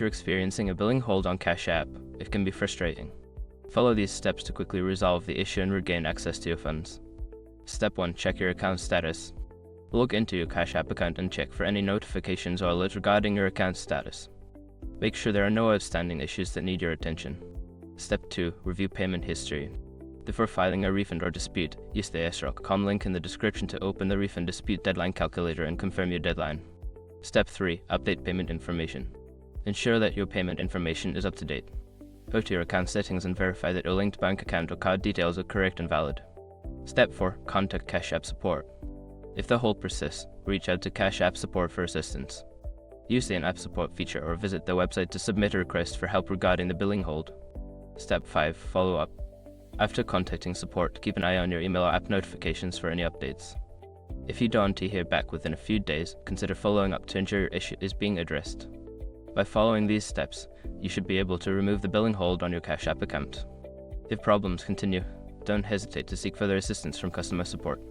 you're experiencing a billing hold on Cash App, it can be frustrating. Follow these steps to quickly resolve the issue and regain access to your funds. Step 1. Check your account status. Log into your Cash App account and check for any notifications or alerts regarding your account status. Make sure there are no outstanding issues that need your attention. Step 2. Review payment history. Before filing a refund or dispute, use the SROC.com link in the description to open the refund dispute deadline calculator and confirm your deadline. Step 3. Update payment information. Ensure that your payment information is up to date. Go to your account settings and verify that your linked bank account or card details are correct and valid. Step 4. Contact Cash App support. If the hold persists, reach out to Cash App support for assistance. Use the in-app support feature or visit the website to submit a request for help regarding the billing hold. Step 5. Follow up. After contacting support, keep an eye on your email or app notifications for any updates. If you don't hear back within a few days, consider following up to ensure your issue is being addressed. By following these steps, you should be able to remove the billing hold on your Cash App account. If problems continue, don't hesitate to seek further assistance from customer support.